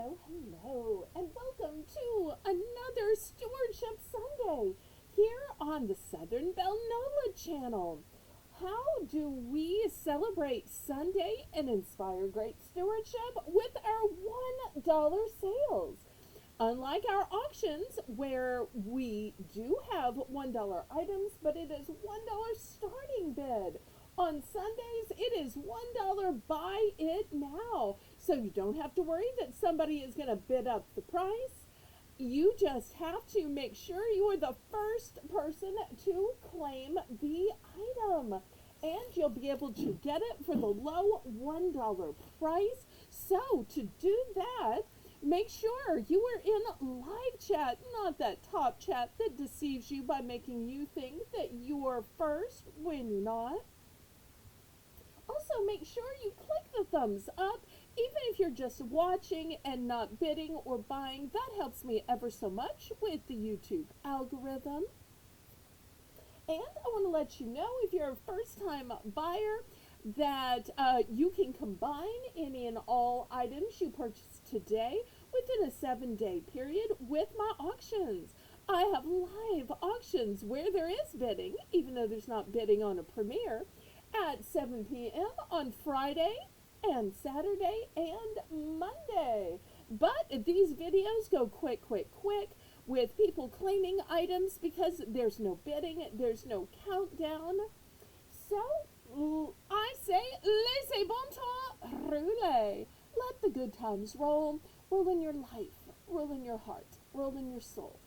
Hello, and welcome to another Stewardship Sunday here on the Southern Belle channel. How do we celebrate Sunday and inspire great stewardship with our $1 sales? Unlike our auctions, where we do have $1 items, but it is $1 starting bid. On Sundays, it is $1 buy it now. So you don't have to worry that somebody is going to bid up the price. You just have to make sure you are the first person to claim the item. And you'll be able to get it for the low $1 price. So to do that, make sure you are in live chat, not that top chat that deceives you by making you think that you are first when you're not. Also, make sure you click the thumbs up, even if you're just watching and not bidding or buying. That helps me ever so much with the YouTube algorithm. And I want to let you know, if you're a first-time buyer, that you can combine any and all items you purchase today within a 7-day period with my auctions. I have live auctions where there is bidding, even though there's not bidding on a premiere, at 7 p.m. on Friday and Saturday and Monday. But these videos go quick with people claiming items because there's no bidding, there's no countdown. So I say, laissez bon temps rouler. Let the good times roll. Roll in your life, roll in your heart, roll in your soul.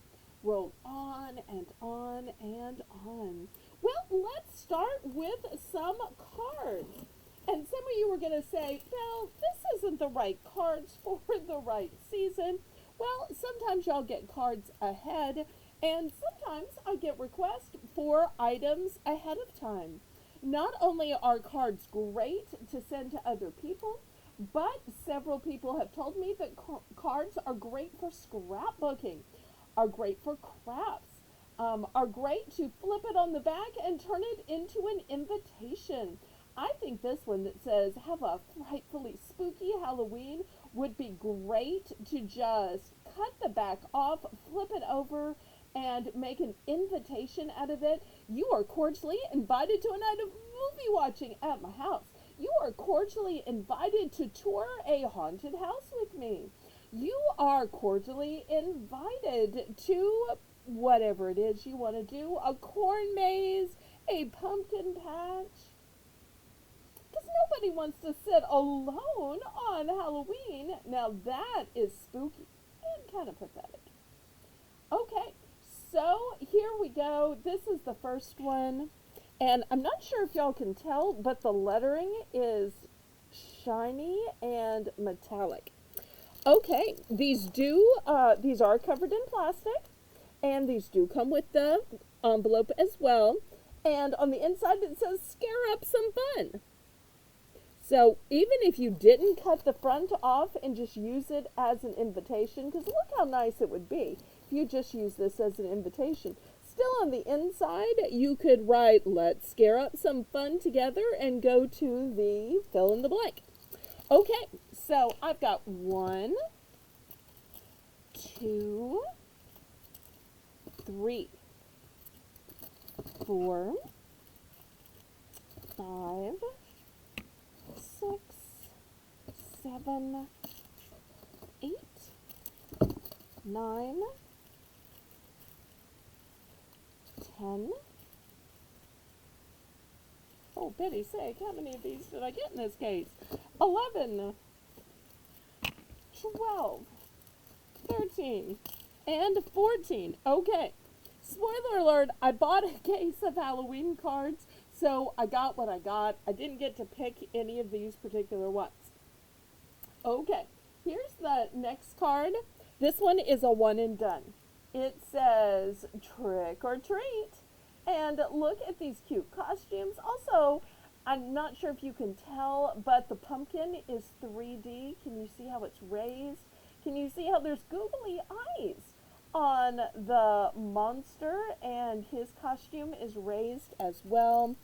Roll on and on and on. Well, let's start with some cards. And some of you were going to say, Belle, this isn't the right cards for the right season. Well, sometimes y'all get cards ahead, and sometimes I get requests for items ahead of time. Not only are cards great to send to other people, but several people have told me that cards are great for scrapbooking, are great for crafts, are great to flip it on the back and turn it into an invitation. I think this one that says, have a frightfully spooky Halloween would be great to just cut the back off, flip it over, and make an invitation out of it. You are cordially invited to a night of movie watching at my house. You are cordially invited to tour a haunted house with me. You are cordially invited to whatever it is you want to do, a corn maze, a pumpkin patch. Because nobody wants to sit alone on Halloween. Now that is spooky and kind of pathetic. Okay, so here we go. This is the first one. And I'm not sure if y'all can tell, but the lettering is shiny and metallic. Okay, these are covered in plastic, and these do come with the envelope as well. And on the inside it says, scare up some fun. So even if you didn't cut the front off and just use it as an invitation, because look how nice it would be if you just use this as an invitation. Still on the inside, you could write, let's scare up some fun together, and go to the fill in the blank. Okay, so I've got 1, 2, 3, 4, 5, 6, 7, 8, 9, 10. Oh, pity sake, how many of these did I get in this case? 11, 12, 13, and 14. Okay. Spoiler alert, I bought a case of Halloween cards, so I got what I got. I didn't get to pick any of these particular ones. Okay, here's the next card. This one is a one and done. It says, trick or treat. And look at these cute costumes. Also, I'm not sure if you can tell, but the pumpkin is 3D. Can you see how it's raised? Can you see how there's googly eyes on the monster, and his costume is raised as well?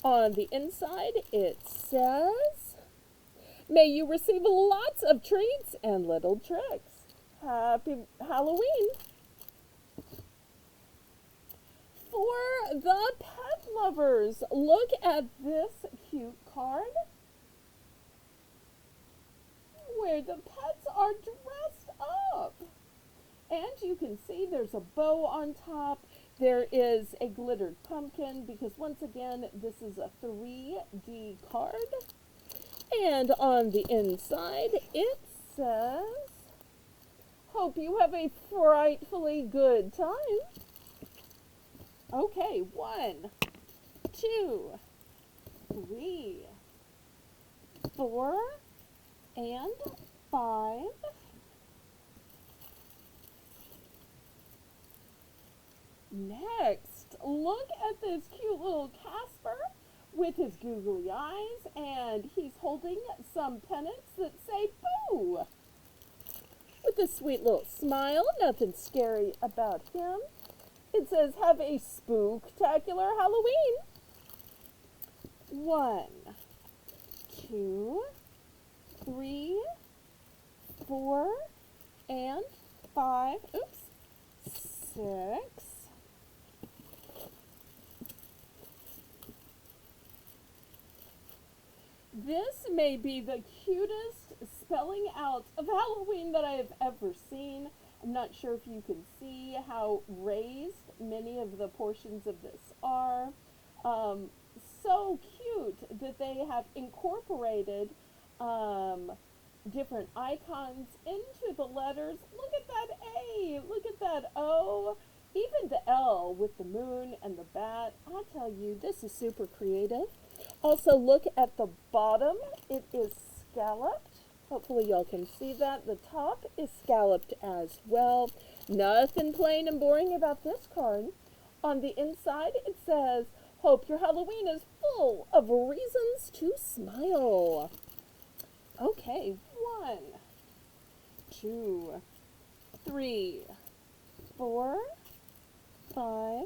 On the inside, it says, May you receive lots of treats and little tricks. Happy Halloween. For the pet lovers, look at this cute card where the pets are dressed up. And you can see there's a bow on top. There is a glittered pumpkin because once again, this is a 3D card. And on the inside, it says, hope you have a frightfully good time. Okay, 1, 2, 3, 4, and 5. Next, look at this cute little Casper with his googly eyes, and he's holding some pennants that say boo. With a sweet little smile, nothing scary about him. It says, have a spooktacular Halloween. 1, 2, 3, 4, and 5. Oops. 6. This may be the cutest spelling out of Halloween that I have ever seen. I'm not sure if you can see how raised many of the portions of this are. So cute that they have incorporated different icons into the letters. Look at that A, look at that O, even the L with the moon and the bat. I tell you, this is super creative. Also, look at the bottom. It is scalloped. Hopefully y'all can see that. The top is scalloped as well. Nothing plain and boring about this card. On the inside, it says, hope your Halloween is full of reasons to smile. Okay, 1, 2, 3, 4, 5,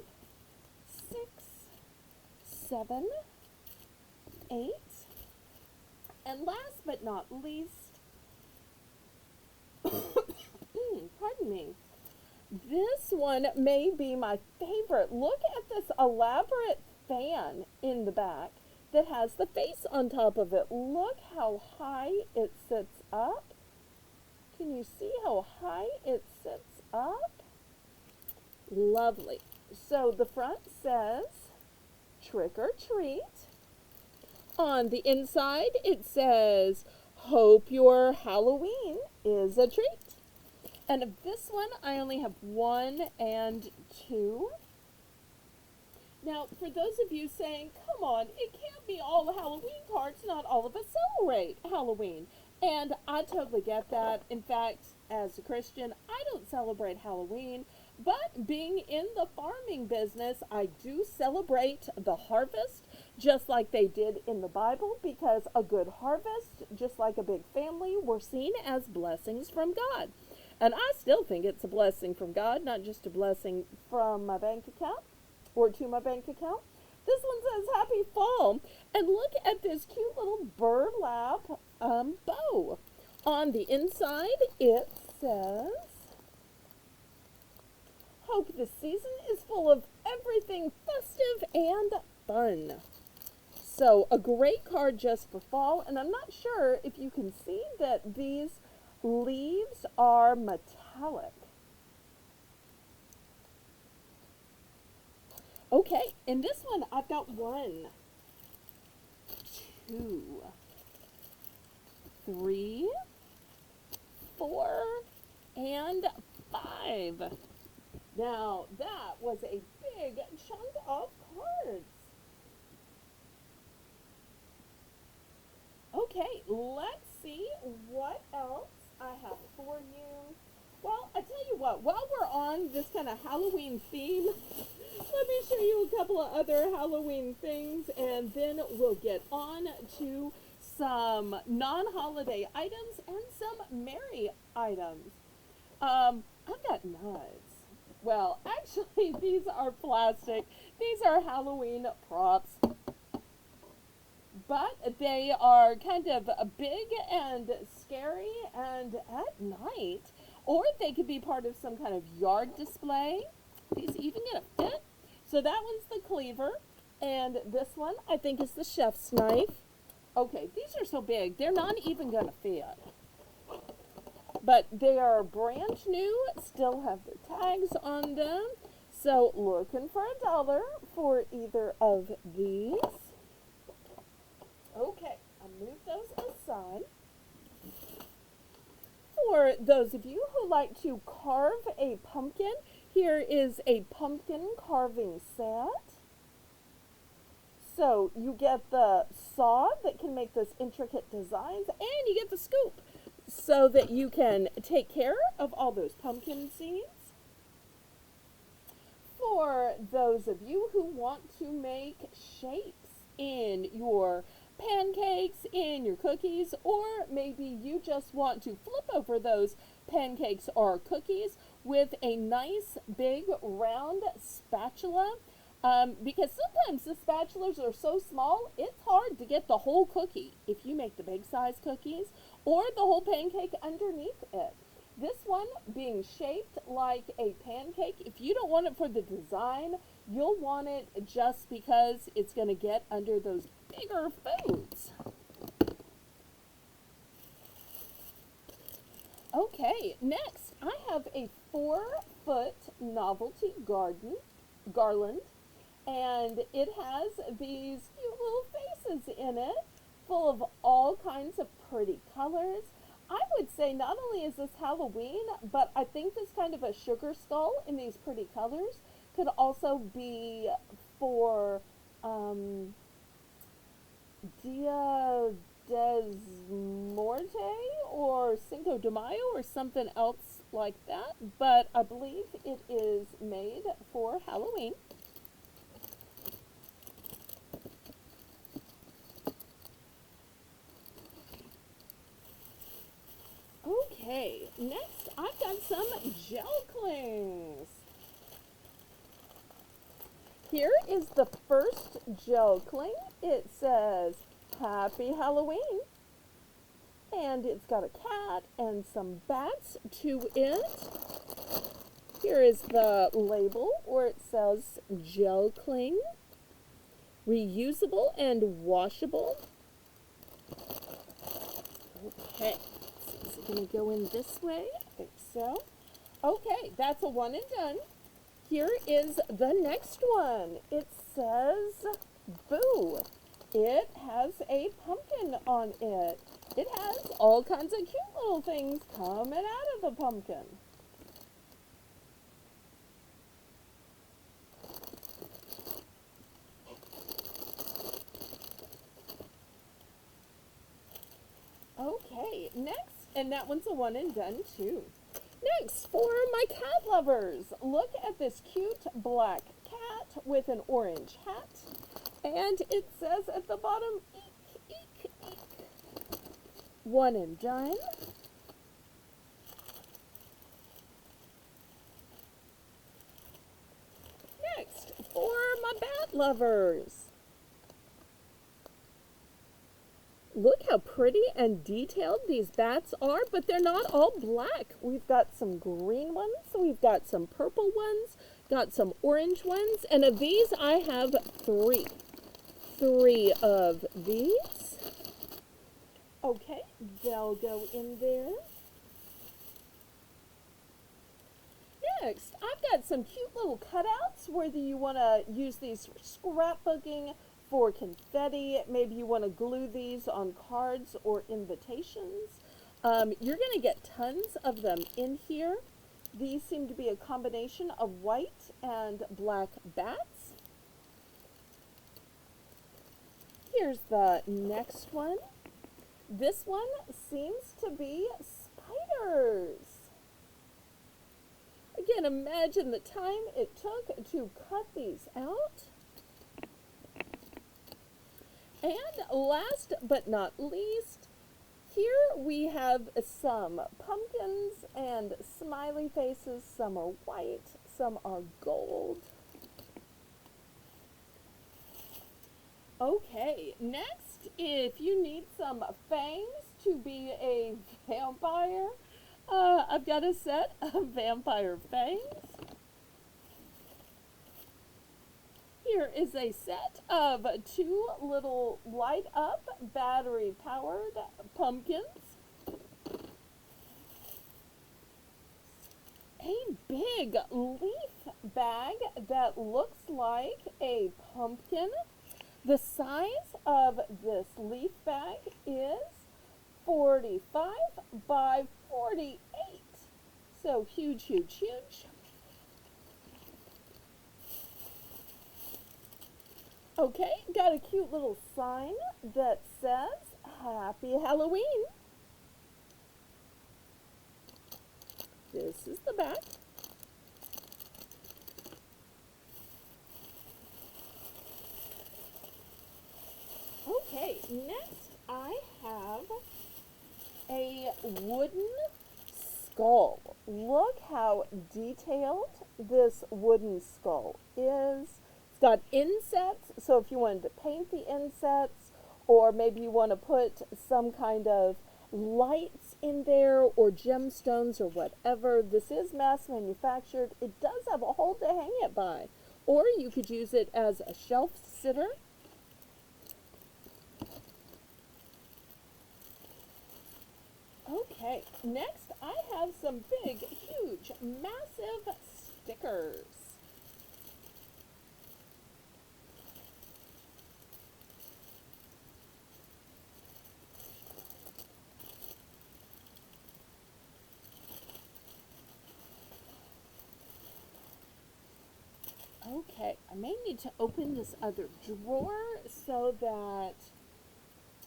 6, 7, 8, and last but not least, pardon me, this one may be my favorite. Look at this elaborate fan in the back that has the face on top of it. Look how high it sits up. Can you see how high it sits up? Lovely. So the front says, trick or treat. On the inside, it says, hope your Halloween is a treat. And of this one, I only have 1 and 2. Now, for those of you saying, come on, it can't be all the Halloween cards, not all of us celebrate Halloween. And I totally get that. In fact, as a Christian, I don't celebrate Halloween. But being in the farming business, I do celebrate the harvest, just like they did in the Bible, because a good harvest, just like a big family, were seen as blessings from God. And I still think it's a blessing from God, not just a blessing from my bank account or to my bank account. This one says happy fall. And look at this cute little burlap bow. On the inside, it says, hope the season is full of everything festive and fun. So a great card just for fall. And I'm not sure if you can see that these leaves are metallic. Okay, in this one, I've got 1, 2, 3, 4, and 5. Now, that was a big chunk of cards. Okay, let's see what else I have for you. Well, I tell you what, while we're on this kind of Halloween theme, let me show you a couple of other Halloween things, and then we'll get on to some non-holiday items and some merry items. I've got nuts. Well, actually, these are plastic. These are Halloween props. but they are kind of big and scary and at night. Or they could be part of some kind of yard display. These even get a fit. So that one's the cleaver. And this one, I think, is the chef's knife. Okay, these are so big, they're not even going to fit. But they are brand new, still have their tags on them. So looking for $1 for either of these. Okay, I'll move those aside. For those of you who like to carve a pumpkin, here is a pumpkin carving set. So you get the saw that can make those intricate designs, and you get the scoop so that you can take care of all those pumpkin seeds. For those of you who want to make shapes in your pancakes, in your cookies, or maybe you just want to flip over those pancakes or cookies with a nice big round spatula, because sometimes the spatulas are so small, it's hard to get the whole cookie if you make the big size cookies, or the whole pancake underneath it. This one being shaped like a pancake, if you don't want it for the design, you'll want it just because it's going to get under those bigger foods. Okay, next I have a 4-foot novelty garland, and it has these cute little faces in it, full of all kinds of pretty colors. I would say not only is this Halloween, but I think this kind of a sugar skull in these pretty colors could also be for Dia des Morte or Cinco de Mayo or something else like that, but I believe it is made for Halloween. Okay, next I've got some gel clings. Here is the first gel cling. It says Happy Halloween, and it's got a cat and some bats to it. Here is the label where it says gel cling, reusable and washable. Okay. Is it going to go in this way? I think so. Okay, that's a one and done. Here is the next one. It says Boo. It has a pumpkin on it. It has all kinds of cute little things coming out of the pumpkin. Okay, next, and that one's a one and done too. Next, for my cat lovers, look at this cute black cat with an orange hat. And it says at the bottom, eek, eek, eek. One and done. Next, for my bat lovers. Look how pretty and detailed these bats are, but they're not all black. We've got some green ones, we've got some purple ones, got some orange ones, and of these I have three. Three of these. Okay, they'll go in there. Next, I've got some cute little cutouts, whether you want to use these for scrapbooking, for confetti, maybe you want to glue these on cards or invitations. You're going to get tons of them in here. These seem to be a combination of white and black bats. Here's the next one. This one seems to be spiders. Again, imagine the time it took to cut these out. And last but not least, here we have some pumpkins and smiley faces. Some are white, some are gold. Okay, next if you need some fangs to be a vampire, I've got a set of vampire fangs. Here is a set of 2 little light up battery powered pumpkins. A big leaf bag that looks like a pumpkin. The size of this leaf bag is 45 by 48. So huge, huge, huge. Okay, got a cute little sign that says Happy Halloween. This is the back. Okay, next I have a wooden skull. Look how detailed this wooden skull is. It's got insets, so if you wanted to paint the insets, or maybe you want to put some kind of lights in there or gemstones or whatever. This is mass manufactured. It does have a hole to hang it by, or you could use it as a shelf sitter. Okay, next I have some big, huge, massive stickers. Okay, I may need to open this other drawer so that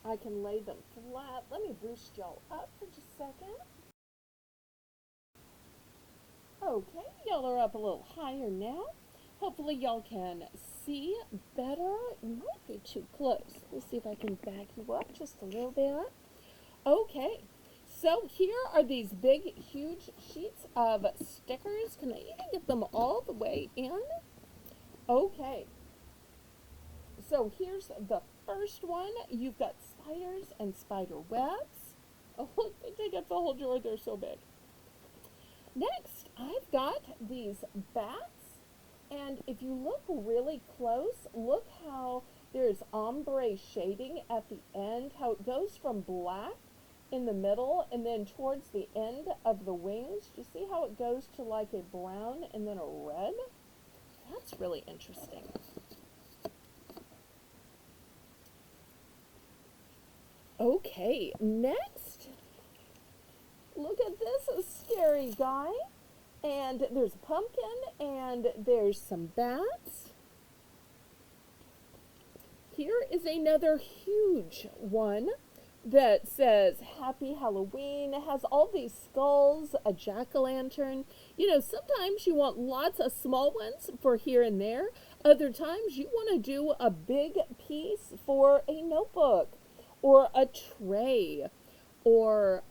I can lay them flat. Let me boost y'all up for just a second. Okay, y'all are up a little higher now. Hopefully y'all can see better. You might be too close. Let me see if I can back you up just a little bit. Okay, so here are these big, huge sheets of stickers. Can I even get them all the way in? Okay, so here's the first one. You've got spiders and spider webs. Oh, look, they take up the whole drawer. They're so big. Next, I've got these bats. And if you look really close, look how there's ombre shading at the end, how it goes from black in the middle and then towards the end of the wings. Do you see how it goes to like a brown and then a red? That's really interesting. Okay, next, look at this scary guy. And there's a pumpkin and there's some bats. Here is another huge one that says Happy Halloween. It has all these skulls, a jack-o'-lantern. You know, sometimes you want lots of small ones for here and there. Other times you want to do a big piece for a notebook or a tray or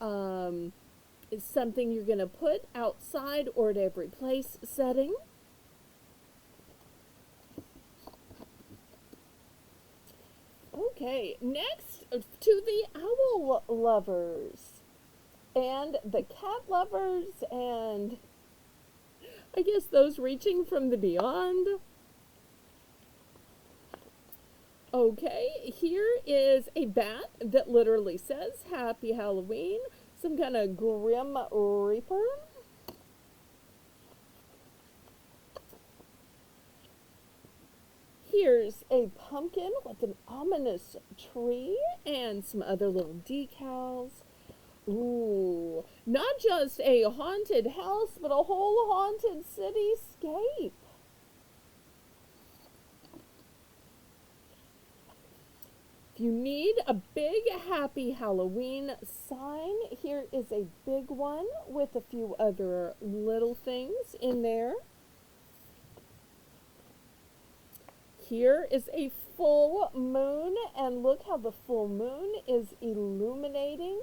something you're going to put outside or at every place setting. Okay, next to the owl lovers and the cat lovers and I guess those reaching from the beyond. Okay, here is a bat that literally says Happy Halloween, some kind of grim reaper. Here's a pumpkin with an ominous tree and some other little decals. Ooh, not just a haunted house, but a whole haunted cityscape. If you need a big Happy Halloween sign, here is a big one with a few other little things in there. Here is a full moon, and look how the full moon is illuminating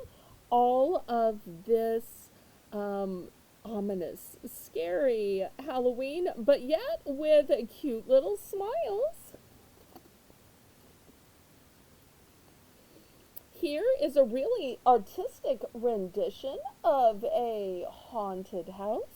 all of this ominous, scary Halloween, but yet with cute little smiles. Here is a really artistic rendition of a haunted house.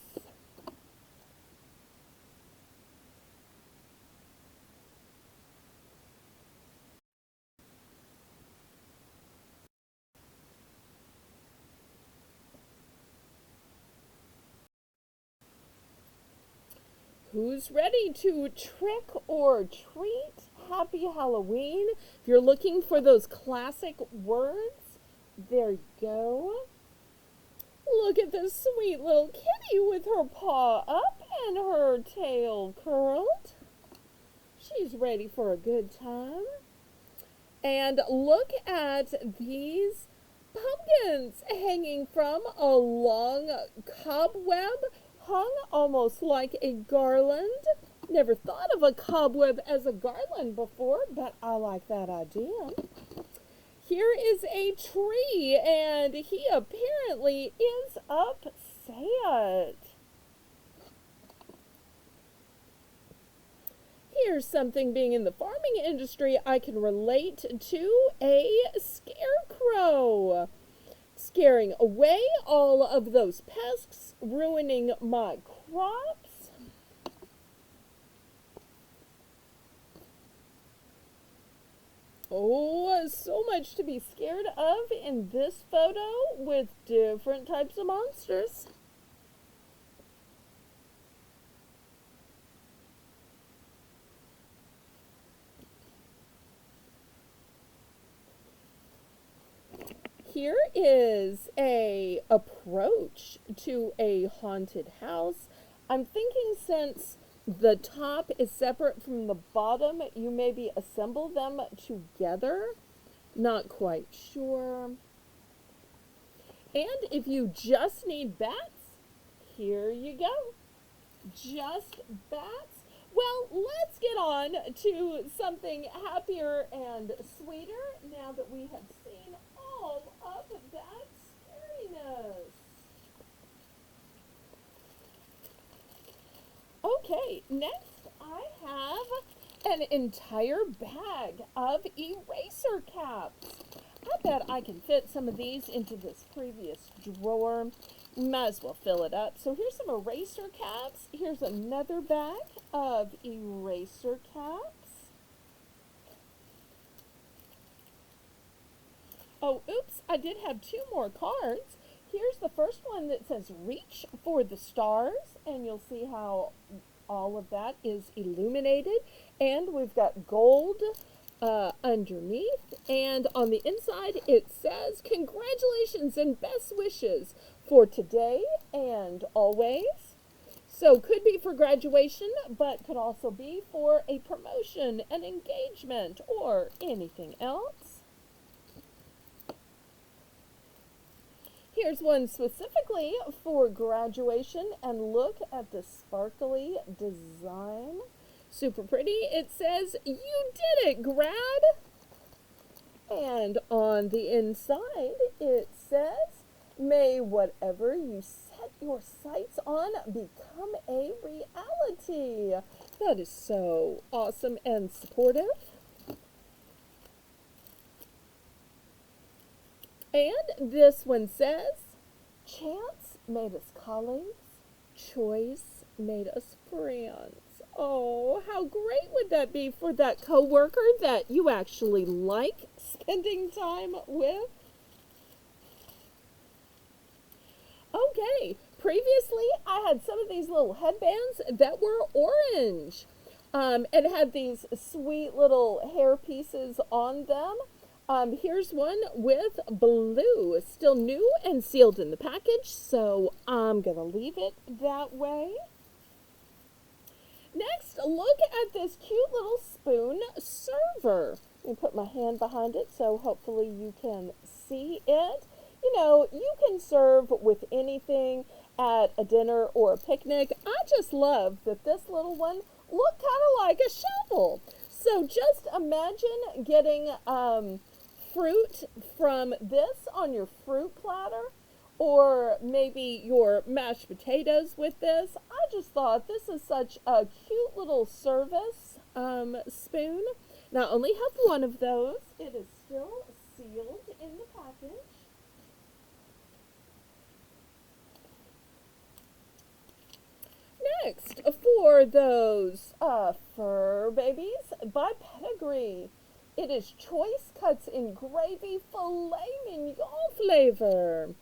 Who's ready to trick or treat? Happy Halloween. If you're looking for those classic words, there you go. Look at this sweet little kitty with her paw up and her tail curled. She's ready for a good time. And look at these pumpkins hanging from a long cobweb, hung almost like a garland. Never thought of a cobweb as a garland before, but I like that idea. Here is a tree, and he apparently is upset. Here's something, being in the farming industry, I can relate to: a scarecrow. Scaring away all of those pests, ruining my crops. Oh, so much to be scared of in this photo with different types of monsters. Here is a approach to a haunted house. I'm thinking, since the top is separate from the bottom, you maybe assemble them together. Not quite sure. And if you just need bats, here you go. Just bats. Well, let's get on to something happier and sweeter now that we have seen all of that scariness. Okay, next I have an entire bag of eraser caps. I bet I can fit some of these into this previous drawer. Might as well fill it up. So here's some eraser caps. Here's another bag of eraser caps. Oh, oops, I did have two more cards. Here's the first one that says "Reach for the Stars," and you'll see how all of that is illuminated. And we've got gold underneath, and on the inside it says "Congratulations and best wishes for today and always." So could be for graduation, but could also be for a promotion, an engagement, or anything else. Here's one specifically for graduation, and look at the sparkly design. Super pretty. It says, "You did it, grad." And on the inside it says, "May whatever you set your sights on become a reality." That is so awesome and supportive. And this one says, "Chance made us colleagues, choice made us friends." Oh, how great would that be for that coworker that you actually like spending time with? Okay, previously I had some of these little headbands that were orange. And had these sweet little hair pieces on them. Here's one with blue, still new and sealed in the package, so I'm gonna leave it that way. Next, look at this cute little spoon server. Let me put my hand behind it so hopefully you can see it. You know, you can serve with anything at a dinner or a picnic. I just love that this little one looked kind of like a shovel. So just imagine getting fruit from this on your fruit platter, or maybe your mashed potatoes with this. I just thought this is such a cute little service spoon. Now, I only have one of those. It is still sealed in the package. Next, for those fur babies, by Pedigree, it is choice cuts in gravy filet mignon flavor.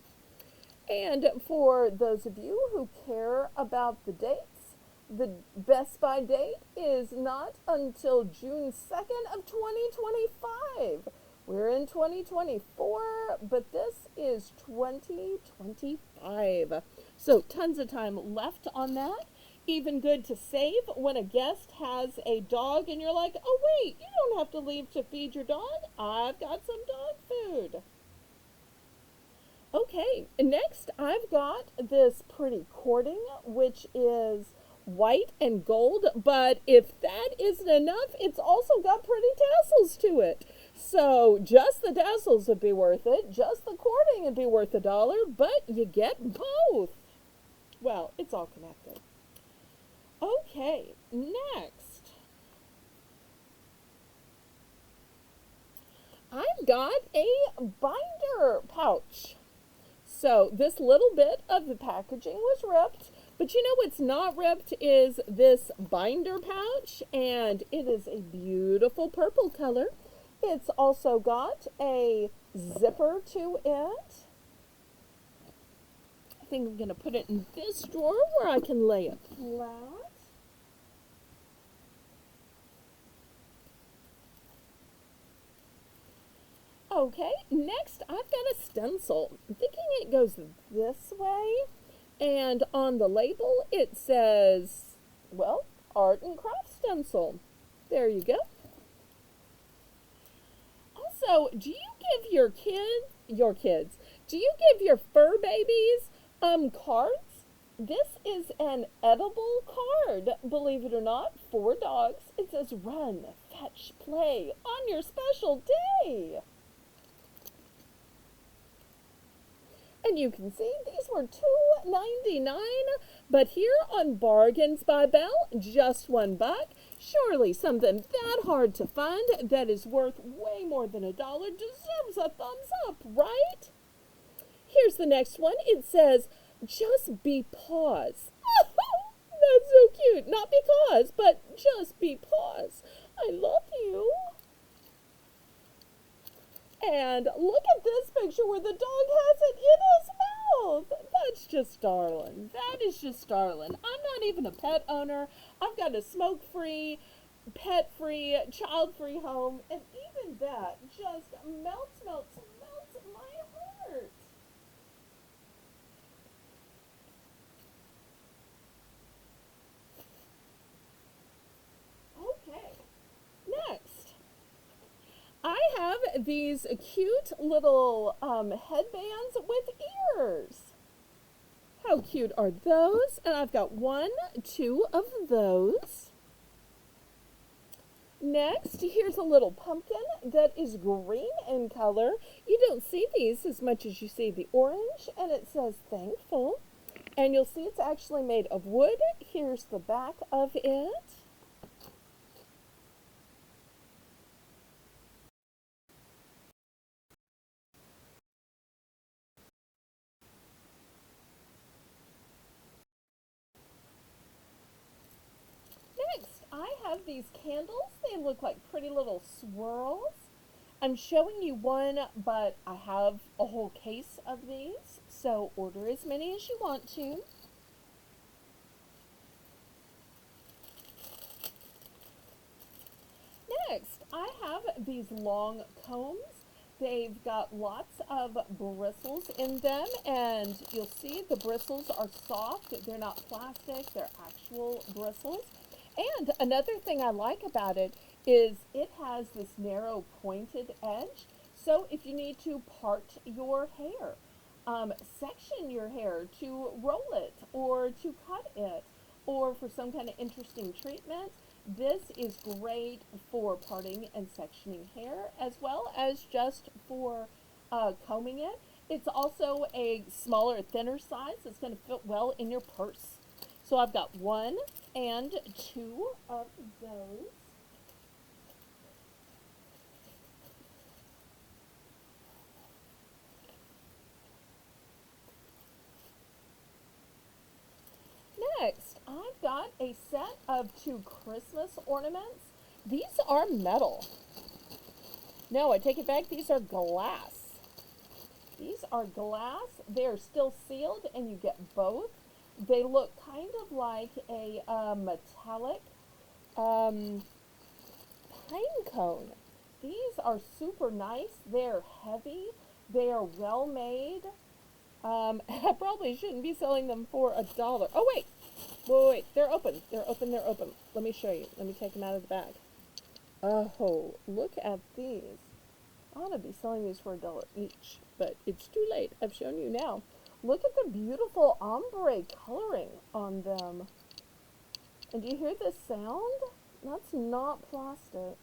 And for those of you who care about the dates, the Best By date is not until June 2nd of 2025. We're in 2024, but this is 2025. So tons of time left on that. Even good to save when a guest has a dog and you're like, oh wait, you don't have to leave to feed your dog. I've got some dog food. Okay, next I've got this pretty cording, which is white and gold, but if that isn't enough, it's also got pretty tassels to it. So just the tassels would be worth it, just the cording would be worth $1, but you get both. Well, it's all connected. Okay, next. I've got a binder pouch. So this little bit of the packaging was ripped, but you know what's not ripped is this binder pouch, and it is a beautiful purple color. It's also got a zipper to it. I think I'm going to put it in this drawer where I can lay it flat. Okay, next I've got a stencil. I'm thinking it goes this way, and on the label it says, well, art and craft stencil. There you go. Also, do you give your kids, do you give your fur babies cards? This is an edible card, believe it or not, for dogs. It says run, fetch, play on your special day. And you can see these were $2.99, but here on Bargains by Belle, just $1. Surely something that hard to find that is worth way more than $1 deserves a thumbs up, right? Here's the next one. It says, just be pause. That's so cute. Not because, but just be pause. I love you. And look at this picture where the dog has it in his mouth. That's just darling. That is just darling. I'm not even a pet owner. I've got a smoke-free, pet-free, child-free home. And even that just melts my heart. Okay, next. I have these cute little headbands with ears. How cute are those? And I've got 1, 2 of those. Next, here's a little pumpkin that is green in color. You don't see these as much as you see the orange, and it says thankful. And you'll see it's actually made of wood. Here's the back of it. Next, I have these candles. They look like pretty little swirls. I'm showing you one, but I have a whole case of these, so order as many as you want to. Next, I have these long combs. They've got lots of bristles in them, and you'll see the bristles are soft. They're not plastic, they're actual bristles. And another thing I like about it is it has this narrow pointed edge. So if you need to part your hair, section your hair to roll it or to cut it, or for some kind of interesting treatment, this is great for parting and sectioning hair as well as just for combing it. It's also a smaller, thinner size that's going to fit well in your purse. So I've got 1 and 2 of those. Next, I've got a set of 2 Christmas ornaments. These are metal. No, I take it back. These are glass. These are glass. They're still sealed, and you get both. They look kind of like a metallic pine cone. These are super nice. They're heavy. They are well made. I probably shouldn't be selling them for $1. Oh, wait. Wait. They're open. They're open. They're open. Let me show you. Let me take them out of the bag. Oh, look at these. I ought to be selling these for $1 each, but it's too late. I've shown you now. Look at the beautiful ombre coloring on them. And do you hear the sound? That's not plastic.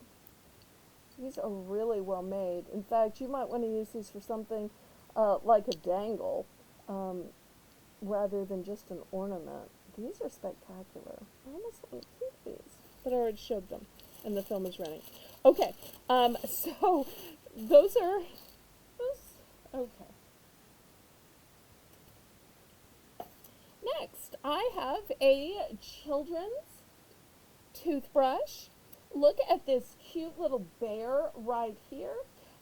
These are really well made. In fact, you might want to use these for something like a dangle rather than just an ornament. These are spectacular. I almost want to keep these, but I already showed them and the film is running. Okay, so those are, okay. Next, I have a children's toothbrush. Look at this cute little bear right here.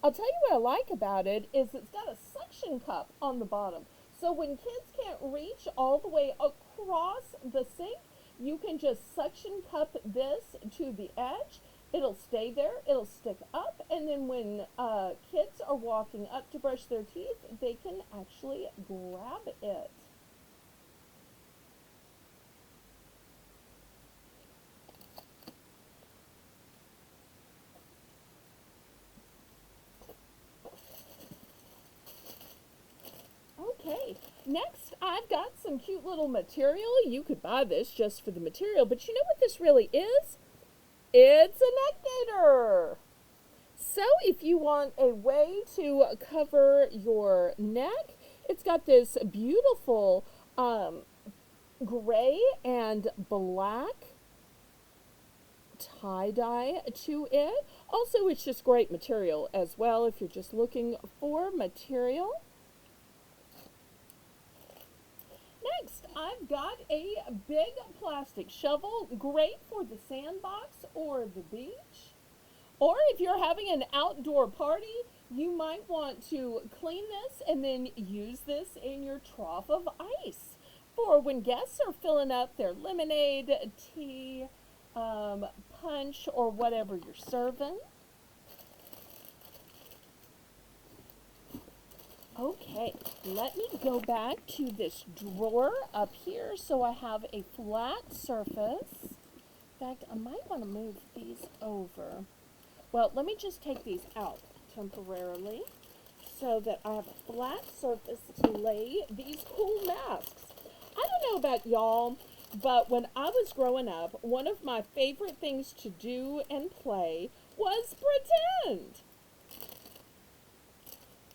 I'll tell you what I like about it is it's got a suction cup on the bottom. So when kids can't reach all the way across the sink, you can just suction cup this to the edge. It'll stay there, it'll stick up, and then when kids are walking up to brush their teeth, they can actually grab it. Okay, next I've got some cute little material. You could buy this just for the material, but you know what this really is? It's a neck gaiter. So if you want a way to cover your neck, it's got this beautiful gray and black tie-dye to it. Also, it's just great material as well if you're just looking for material. Next, I've got a big plastic shovel, great for the sandbox or the beach. Or if you're having an outdoor party, you might want to clean this and then use this in your trough of ice for when guests are filling up their lemonade, tea, punch, or whatever you're serving. Okay, let me go back to this drawer up here so I have a flat surface. In fact, I might want to move these over. Well, let me just take these out temporarily so that I have a flat surface to lay these cool masks. I don't know about y'all, but when I was growing up, one of my favorite things to do and play was pretend.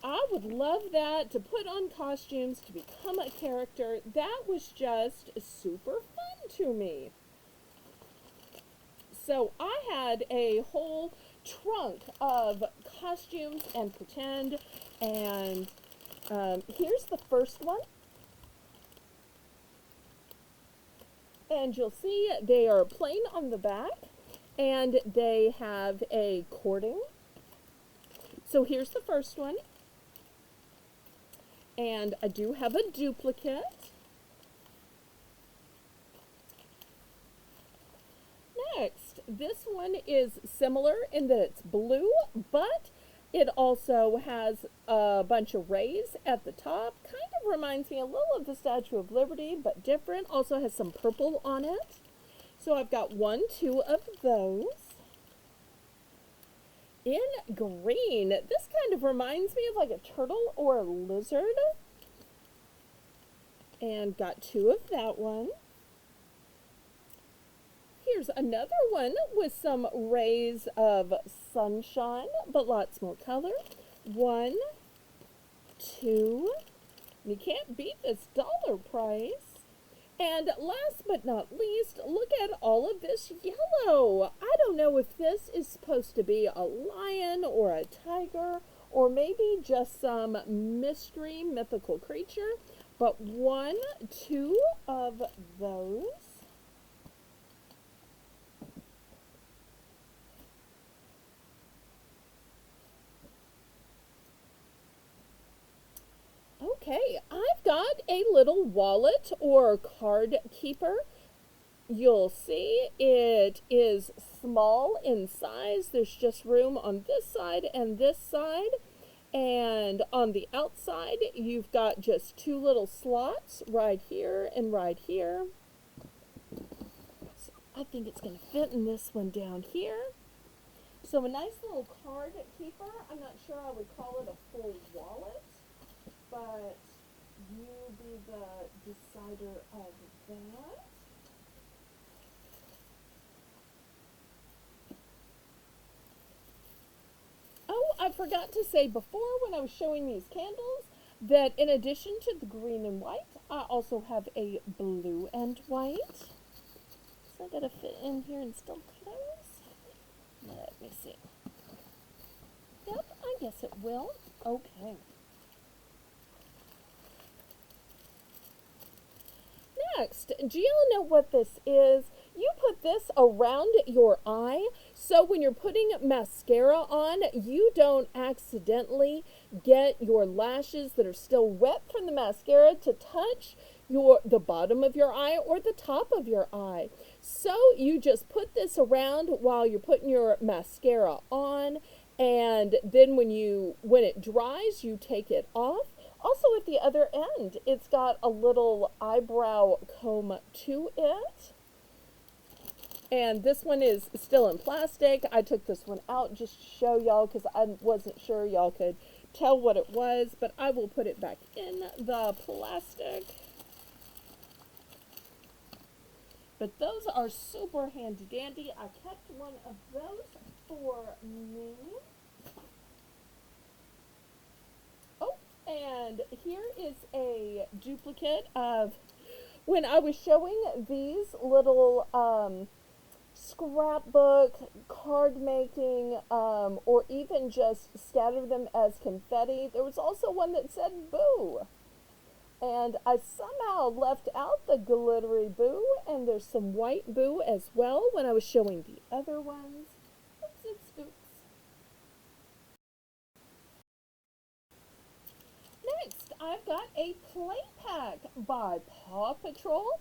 I would love that, to put on costumes, to become a character. That was just super fun to me. So I had a whole trunk of costumes and pretend, and here's the first one. And you'll see they are plain on the back, and they have a cording. So here's the first one. And I do have a duplicate. Next, this one is similar in that it's blue, but it also has a bunch of rays at the top. Kind of reminds me a little of the Statue of Liberty, but different. Also has some purple on it. So I've got 1, 2 of those. In green, this kind of reminds me of like a turtle or a lizard. And got 2 of that one. Here's another one with some rays of sunshine, but lots more color. 1, 2. You can't beat this dollar price. And last but not least, look at all of this yellow. I don't know if this is supposed to be a lion or a tiger or maybe just some mystery mythical creature. But 1, 2 of those. Okay, I've got a little wallet or card keeper. You'll see it is small in size. There's just room on this side and this side. And on the outside, you've got just two little slots right here and right here. So I think it's going to fit in this one down here. So a nice little card keeper. I'm not sure I would call it a full wallet, but you be the decider of that. Oh, I forgot to say before when I was showing these candles that in addition to the green and white, I also have a blue and white. So I gotta fit in here and still close. Let me see. Yep, I guess it will. Okay. Next, do you know what this is? You put this around your eye, so when you're putting mascara on, you don't accidentally get your lashes that are still wet from the mascara to touch the bottom of your eye or the top of your eye. So you just put this around while you're putting your mascara on, and then when it dries, you take it off. Also at the other end, it's got a little eyebrow comb to it. And this one is still in plastic. I took this one out just to show y'all because I wasn't sure y'all could tell what it was, but I will put it back in the plastic. But those are super handy dandy. I kept one of those for me. Oh, and here is a duplicate of when I was showing these little scrapbook, card making, or even just scatter them as confetti. There was also one that said boo. And I somehow left out the glittery boo, and there's some white boo as well when I was showing the other ones. Oops. Next, I've got a play pack by Paw Patrol.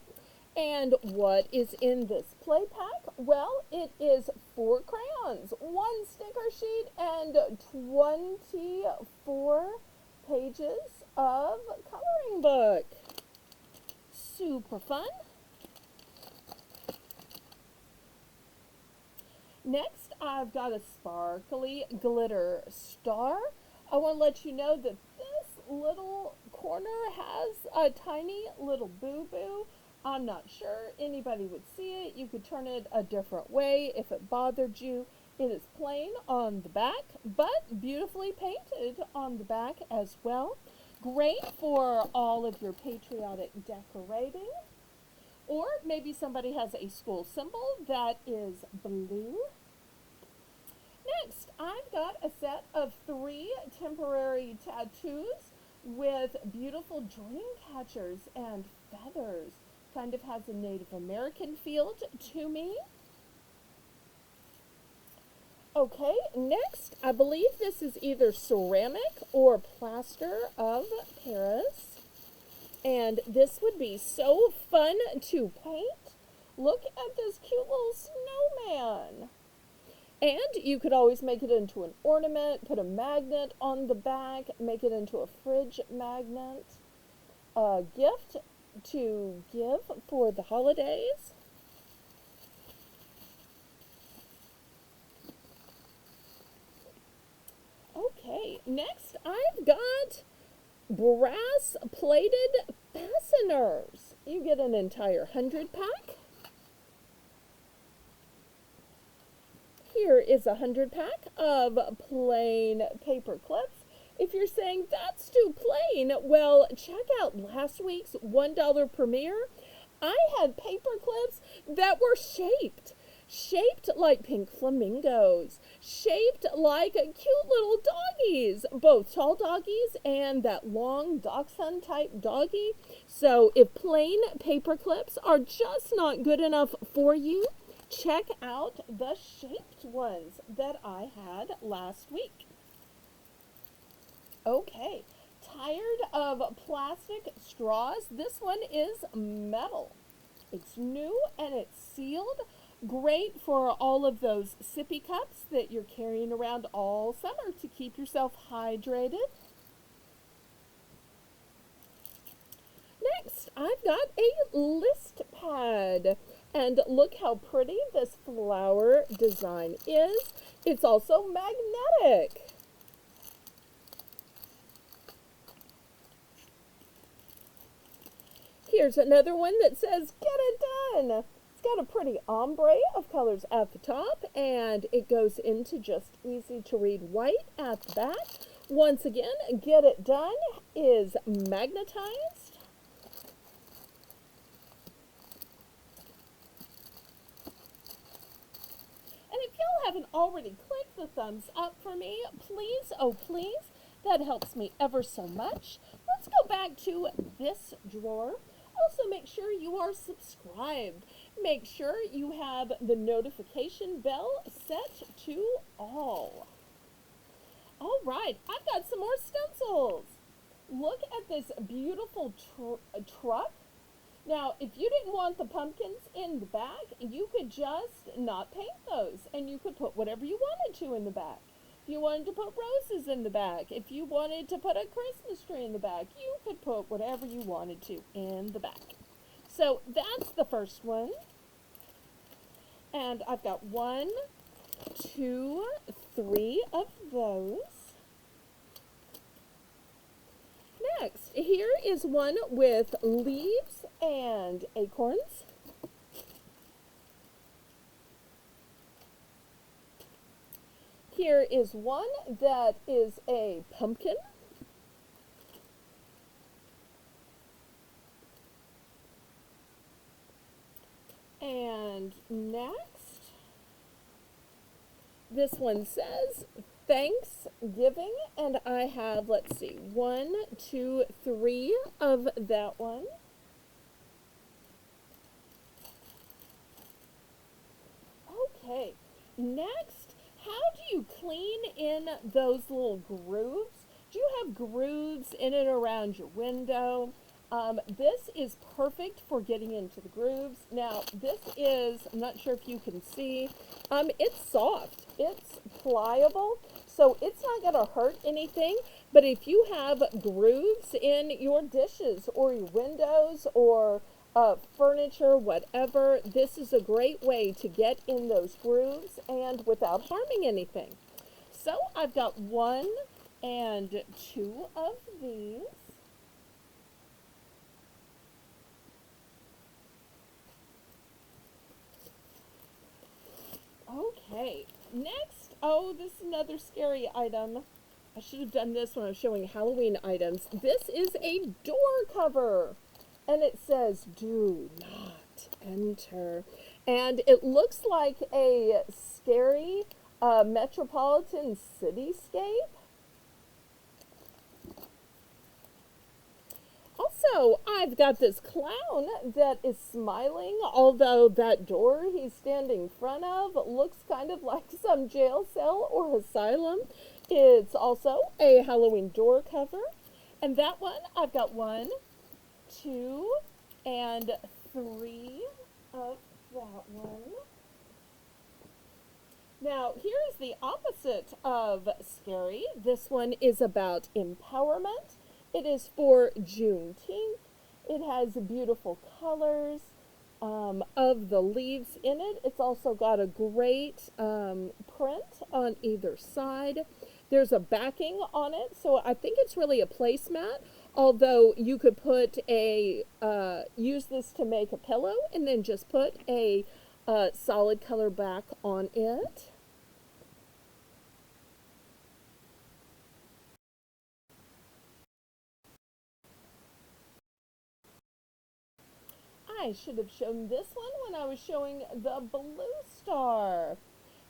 And what is in this play pack? Well, it is 4 crayons, 1 sticker sheet, and 24 pages of coloring book. Super fun. Next, I've got a sparkly glitter star. I want to let you know that this little corner has a tiny little boo-boo. I'm not sure anybody would see it. You could turn it a different way if it bothered you. It is plain on the back, but beautifully painted on the back as well. Great for all of your patriotic decorating. Or maybe somebody has a school symbol that is blue. Next, I've got a set of 3 temporary tattoos with beautiful dream catchers and feathers. Kind of has a Native American feel to me. Okay, next, I believe this is either ceramic or plaster of Paris. And this would be so fun to paint. Look at this cute little snowman. And you could always make it into an ornament, put a magnet on the back, make it into a fridge magnet, a gift to give for the holidays. Okay, next I've got brass plated fasteners. You get an entire 100 pack. Here is a 100 pack of plain paper clips. If you're saying that's too plain, well, check out last week's $1 premiere. I had paper clips that were shaped like pink flamingos, shaped like cute little doggies, both tall doggies and that long dachshund type doggie. So if plain paper clips are just not good enough for you, check out the shaped ones that I had last week. Okay, Tired of plastic straws? This one is metal. It's new and it's sealed. Great for all of those sippy cups that you're carrying around all summer to keep yourself hydrated. Next, I've got a list pad. And look how pretty this flower design is. It's also magnetic. Here's another one that says, get it done. It's got a pretty ombre of colors at the top, and it goes into just easy to read white at the back. Once again, get it done is magnetized. And if y'all haven't already clicked the thumbs up for me, please, oh please, that helps me ever so much. Let's go back to this drawer. Also, make sure you are subscribed. Make sure you have the notification bell set to all. All right, I've got some more stencils. Look at this beautiful truck. Now, if you didn't want the pumpkins in the back, you could just not paint those, and you could put whatever you wanted to in the back. If you wanted to put roses in the back, if you wanted to put a Christmas tree in the back, you could put whatever you wanted to in the back. So that's the first one. And I've got 1, 2, 3 of those. Next, here is one with leaves and acorns. Here is one that is a pumpkin. And next, this one says Thanksgiving, and I have, let's see, 1, 2, 3 of that one. Okay, next, how do you clean in those little grooves? Do you have grooves in and around your window? This is perfect for getting into the grooves. Now, this is, I'm not sure if you can see, it's soft, it's pliable, so it's not going to hurt anything. But if you have grooves in your dishes or your windows or furniture, whatever, this is a great way to get in those grooves and without harming anything. So I've got 1 and 2 of these. Okay, next, oh, this is another scary item. I should have done this when I was showing Halloween items. This is a door cover, and it says, do not enter. And it looks like a scary metropolitan cityscape. Also, I've got this clown that is smiling, although that door he's standing in front of looks kind of like some jail cell or asylum. It's also a Halloween door cover. And that one, I've got 1, 2, and 3 of that one. Now, here's the opposite of scary. This one is about empowerment. It is for Juneteenth. It has beautiful colors of the leaves in it. It's also got a great print on either side. There's a backing on it, so I think it's really a placemat, although you could put a, use this to make a pillow and then just put a solid color back on it. I should have shown this one when I was showing the blue star.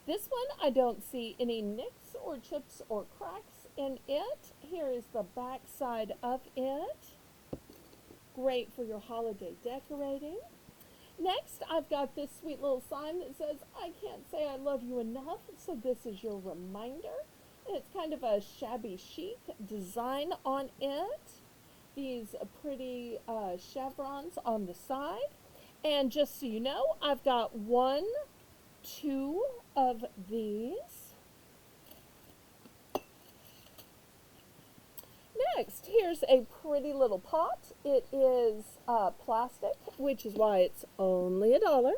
This one, I don't see any nicks or chips or cracks in it. Here is the back side of it. Great for your holiday decorating. Next, I've got this sweet little sign that says, I can't say I love you enough, so this is your reminder. It's kind of a shabby chic design on it. These pretty chevrons on the side. And just so you know, I've got 2 of these. Next, here's a pretty little pot. It is plastic, which is why it's only $1.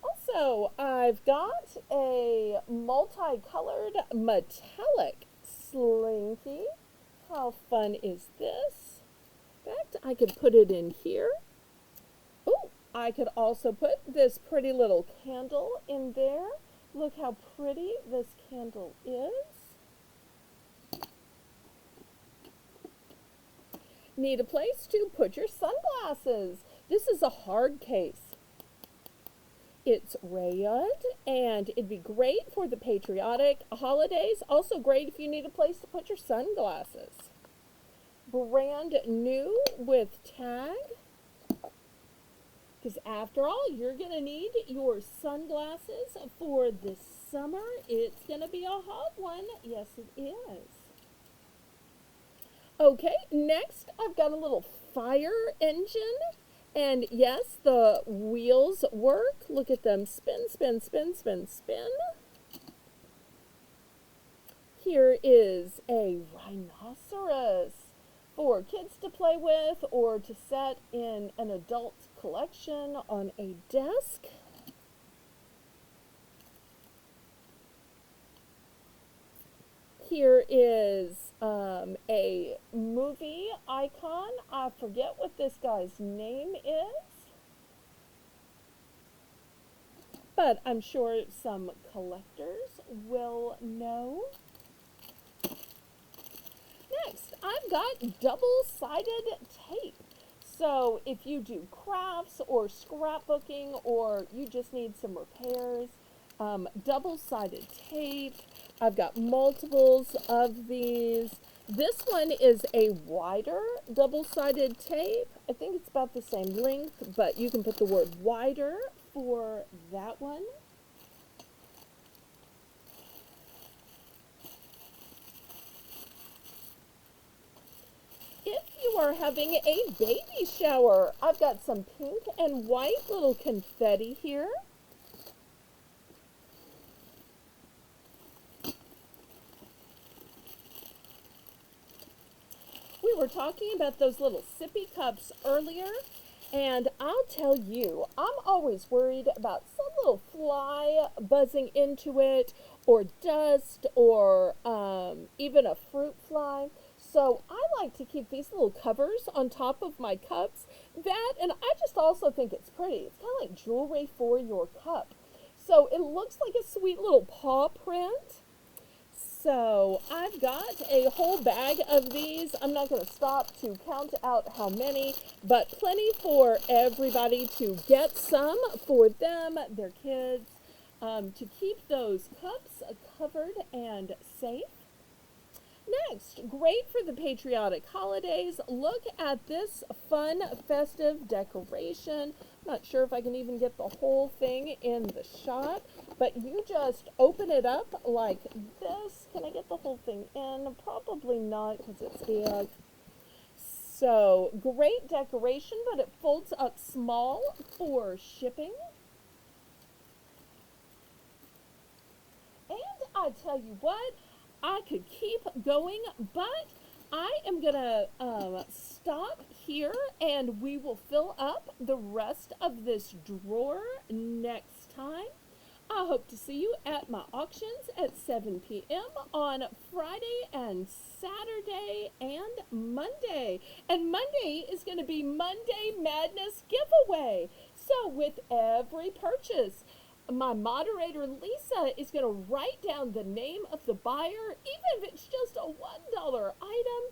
Also, I've got a multicolored metallic slinky. How fun is this? In fact, I could put it in here. Oh, I could also put this pretty little candle in there. Look how pretty this candle is. Need a place to put your sunglasses. This is a hard case. It's rayon, and it'd be great for the patriotic holidays. Also great if you need a place to put your sunglasses. Brand new with tag. Because after all, you're going to need your sunglasses for this summer. It's going to be a hot one. Yes, it is. Okay, next I've got a little fire engine. And yes, the wheels work. Look at them. Spin, spin, spin, spin, spin. Here is a rhinoceros for kids to play with or to set in an adult collection on a desk. Here is a movie icon. I forget what this guy's name is, but I'm sure some collectors will know. Next, I've got double-sided tape. So if you do crafts or scrapbooking or you just need some repairs, double-sided tape. I've got multiples of these. This one is a wider double-sided tape. I think it's about the same length, but you can put the word wider for that one. If you are having a baby shower, I've got some pink and white little confetti here. We were talking about those little sippy cups earlier, and I'll tell you, I'm always worried about some little fly buzzing into it, or dust, or even a fruit fly. So I like to keep these little covers on top of my cups. That, and I just also think it's pretty. It's kind of like jewelry for your cup. So it looks like a sweet little paw print. So I've got a whole bag of these. I'm not going to stop to count out how many, but plenty for everybody to get some for them, their kids, to keep those cups covered and safe. Next, great for the patriotic holidays. Look at this fun, festive decoration. Not sure if I can even get the whole thing in the shot, but you just open it up like this. Can I get the whole thing in? Probably not because it's big. So, great decoration, but it folds up small for shipping. And I tell you what, I could keep going, but I am going to stop here, and we will fill up the rest of this drawer next time. I hope to see you at my auctions at 7 p.m. on Friday and Saturday and Monday. And Monday is going to be Monday Madness giveaway. So with every purchase, my moderator, Lisa, is going to write down the name of the buyer, even if it's just a $1 item,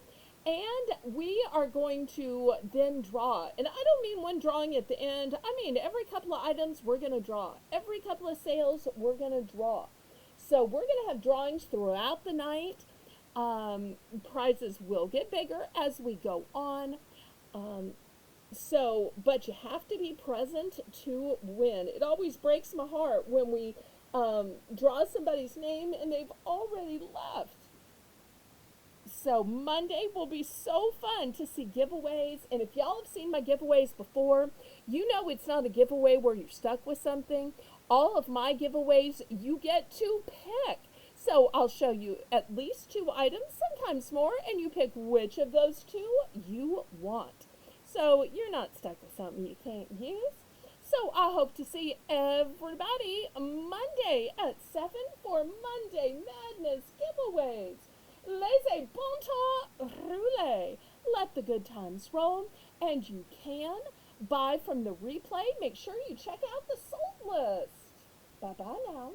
and we are going to then draw. And I don't mean one drawing at the end. I mean every couple of items we're going to draw. Every couple of sales we're going to draw. So we're going to have drawings throughout the night. Prizes will get bigger as we go on. So, but you have to be present to win. It always breaks my heart when we draw somebody's name and they've already left. So Monday will be so fun to see giveaways. And if y'all have seen my giveaways before, you know it's not a giveaway where you're stuck with something. All of my giveaways, you get to pick. So I'll show you at least 2 items, sometimes more, and you pick which of those 2 you want. So you're not stuck with something you can't use. So I hope to see everybody Monday at 7 for Monday Madness giveaways. Laissez bon temps rouler. Let the good times roll. And you can buy from the replay. Make sure you check out the sold list. Bye bye now.